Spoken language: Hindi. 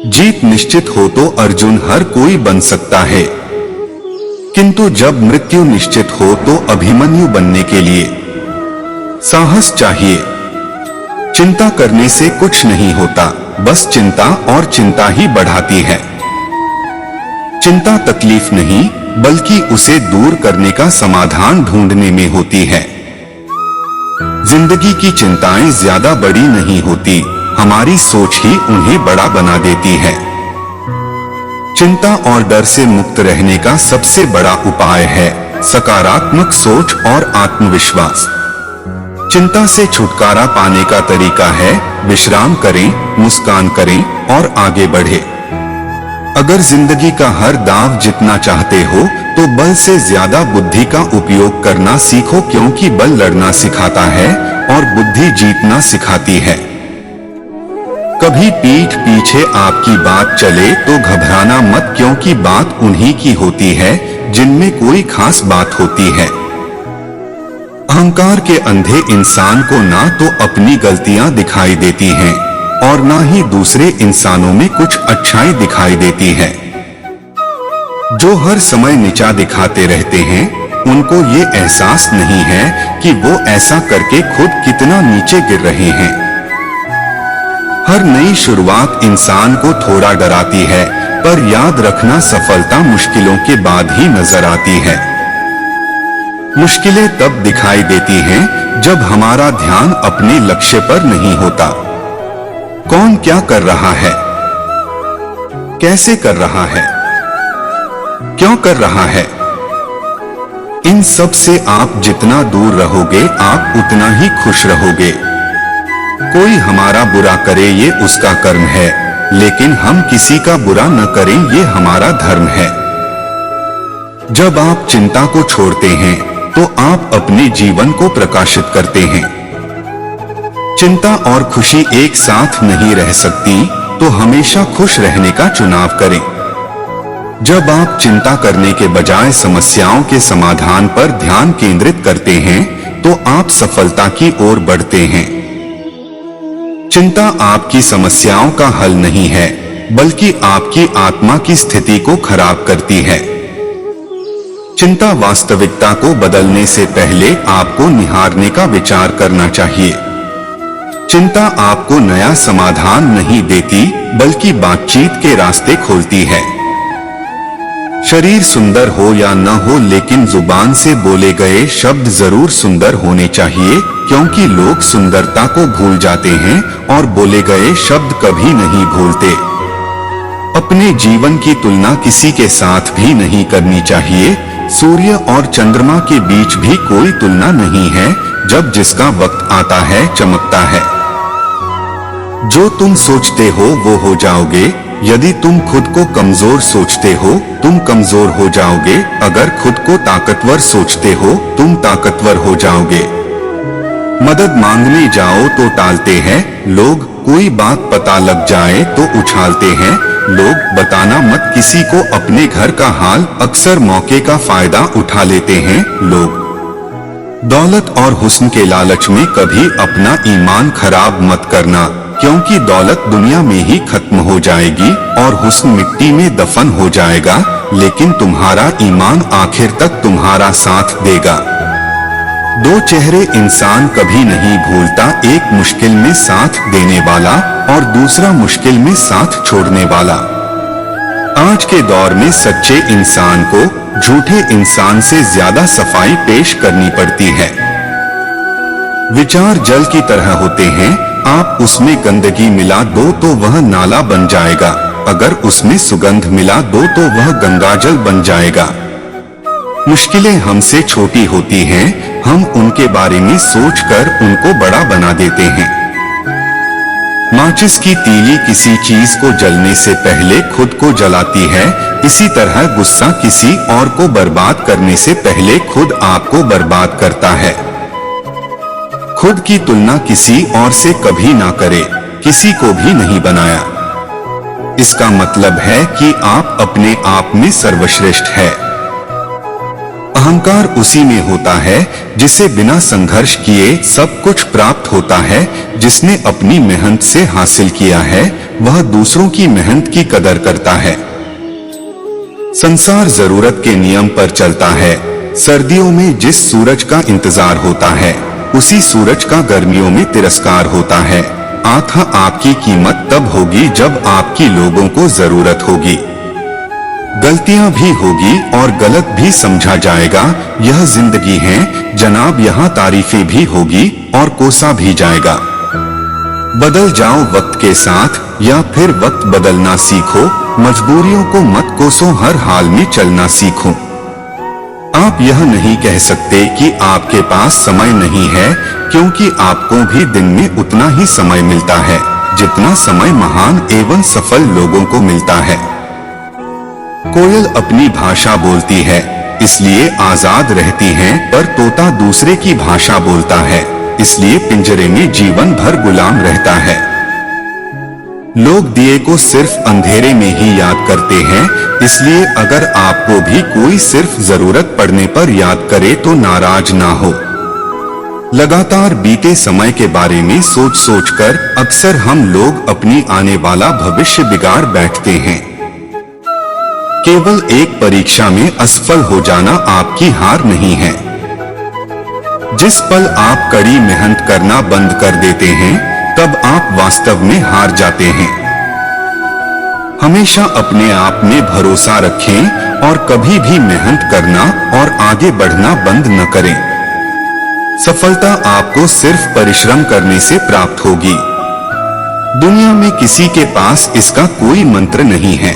जीत निश्चित हो तो अर्जुन हर कोई बन सकता है, किंतु जब मृत्यु निश्चित हो तो अभिमन्यु बनने के लिए साहस चाहिए। चिंता करने से कुछ नहीं होता, बस चिंता और चिंता ही बढ़ाती है। चिंता तकलीफ नहीं बल्कि उसे दूर करने का समाधान ढूंढने में होती है। जिंदगी की चिंताएं ज्यादा बड़ी नहीं होती, हमारी सोच ही उन्हें बड़ा बना देती है। चिंता और डर से मुक्त रहने का सबसे बड़ा उपाय है सकारात्मक सोच और आत्मविश्वास। चिंता से छुटकारा पाने का तरीका है विश्राम करें, मुस्कान करें और आगे बढ़े। अगर जिंदगी का हर दांव जितना चाहते हो तो बल से ज्यादा बुद्धि का उपयोग करना सीखो, क्योंकि बल लड़ना सिखाता है और बुद्धि जीतना सिखाती है। कभी पीठ पीछे आपकी बात चले तो घबराना मत, क्योंकि बात उन्हीं की होती है जिनमें कोई खास बात होती है। अहंकार के अंधे इंसान को ना तो अपनी गलतियां दिखाई देती हैं और ना ही दूसरे इंसानों में कुछ अच्छाई दिखाई देती है। जो हर समय नीचा दिखाते रहते हैं उनको ये एहसास नहीं है कि वो ऐसा करके खुद कितना नीचे गिर रहे हैं। हर नई शुरुआत इंसान को थोड़ा डराती है, पर याद रखना सफलता मुश्किलों के बाद ही नजर आती है। मुश्किलें तब दिखाई देती हैं जब हमारा ध्यान अपने लक्ष्य पर नहीं होता। कौन क्या कर रहा है, कैसे कर रहा है, क्यों कर रहा है, इन सब से आप जितना दूर रहोगे आप उतना ही खुश रहोगे। कोई हमारा बुरा करे ये उसका कर्म है, लेकिन हम किसी का बुरा न करें ये हमारा धर्म है। जब आप चिंता को छोड़ते हैं तो आप अपने जीवन को प्रकाशित करते हैं। चिंता और खुशी एक साथ नहीं रह सकती, तो हमेशा खुश रहने का चुनाव करें। जब आप चिंता करने के बजाय समस्याओं के समाधान पर ध्यान केंद्रित करते हैं तो आप सफलता की ओर बढ़ते हैं। चिंता आपकी समस्याओं का हल नहीं है, बल्कि आपकी आत्मा की स्थिति को खराब करती है। चिंता वास्तविकता को बदलने से पहले आपको निहारने का विचार करना चाहिए। चिंता आपको नया समाधान नहीं देती, बल्कि बातचीत के रास्ते खोलती है। शरीर सुंदर हो या न हो, लेकिन जुबान से बोले गए शब्द जरूर सुंदर होने चाहिए, क्योंकि लोग सुंदरता को भूल जाते हैं और बोले गए शब्द कभी नहीं भूलते। अपने जीवन की तुलना किसी के साथ भी नहीं करनी चाहिए। सूर्य और चंद्रमा के बीच भी कोई तुलना नहीं है, जब जिसका वक्त आता है चमकता है। जो तुम सोचते हो वो हो जाओगे। यदि तुम खुद को कमजोर सोचते हो तुम कमजोर हो जाओगे, अगर खुद को ताकतवर सोचते हो तुम ताकतवर हो जाओगे। मदद मांगने जाओ तो टालते हैं लोग, कोई बात पता लग जाए तो उछालते हैं लोग। बताना मत किसी को अपने घर का हाल, अक्सर मौके का फायदा उठा लेते हैं लोग। दौलत और हुस्न के लालच में कभी अपना ईमान खराब मत करना, क्योंकि दौलत दुनिया में ही खत्म हो जाएगी और हुस्न मिट्टी में दफन हो जाएगा, लेकिन तुम्हारा ईमान आखिर तक तुम्हारा साथ देगा। दो चेहरे इंसान कभी नहीं भूलता, एक मुश्किल में साथ देने वाला और दूसरा मुश्किल में साथ छोड़ने वाला। आज के दौर में सच्चे इंसान को झूठे इंसान से ज्यादा सफाई पेश करनी पड़ती है। विचार जल की तरह होते हैं, आप उसमें गंदगी मिला दो तो वह नाला बन जाएगा, अगर उसमें सुगंध मिला दो तो वह गंगाजल बन जाएगा। मुश्किलें हमसे छोटी होती हैं, हम उनके बारे में सोचकर उनको बड़ा बना देते हैं। माचिस की तीली किसी चीज को जलने से पहले खुद को जलाती है, इसी तरह गुस्सा किसी और को बर्बाद करने से पहले खुद आपको बर्बाद करता है। खुद की तुलना किसी और से कभी ना करे, किसी को भी नहीं बनाया। इसका मतलब है कि आप अपने आप में सर्वश्रेष्ठ है। अहंकार उसी में होता है जिसे बिना संघर्ष किए सब कुछ प्राप्त होता है। जिसने अपनी मेहनत से हासिल किया है वह दूसरों की मेहनत की कदर करता है। संसार जरूरत के नियम पर चलता है। सर्दियों में जिस सूरज का इंतजार होता है उसी सूरज का गर्मियों में तिरस्कार होता है। आथा आपकी कीमत तब होगी जब आपकी लोगों को जरूरत होगी। गलतियां भी होगी और गलत भी समझा जाएगा, यह जिंदगी है जनाब। यहाँ तारीफें भी होगी और कोसा भी जाएगा। बदल जाओ वक्त के साथ या फिर वक्त बदलना सीखो। मजबूरियों को मत कोसो, हर हाल में चलना सीखो। आप यह नहीं कह सकते कि आपके पास समय नहीं है, क्योंकि आपको भी दिन में उतना ही समय मिलता है जितना समय महान एवं सफल लोगों को मिलता है। कोयल अपनी भाषा बोलती है इसलिए आजाद रहती है, पर तोता दूसरे की भाषा बोलता है इसलिए पिंजरे में जीवन भर गुलाम रहता है। लोग दिए को सिर्फ अंधेरे में ही याद करते हैं, इसलिए अगर आपको भी कोई सिर्फ जरूरत पड़ने पर याद करे तो नाराज ना हो। लगातार बीते समय के बारे में सोच सोचकर अक्सर हम लोग अपनी आने वाला भविष्य बिगाड़ बैठते हैं। केवल एक परीक्षा में असफल हो जाना आपकी हार नहीं है। जिस पल आप कड़ी मेहनत करना बंद कर देते हैं तब आप वास्तव में हार जाते हैं। हमेशा अपने आप में भरोसा रखें और कभी भी मेहनत करना और आगे बढ़ना बंद न करें। सफलता आपको सिर्फ परिश्रम करने से प्राप्त होगी। दुनिया में किसी के पास इसका कोई मंत्र नहीं है।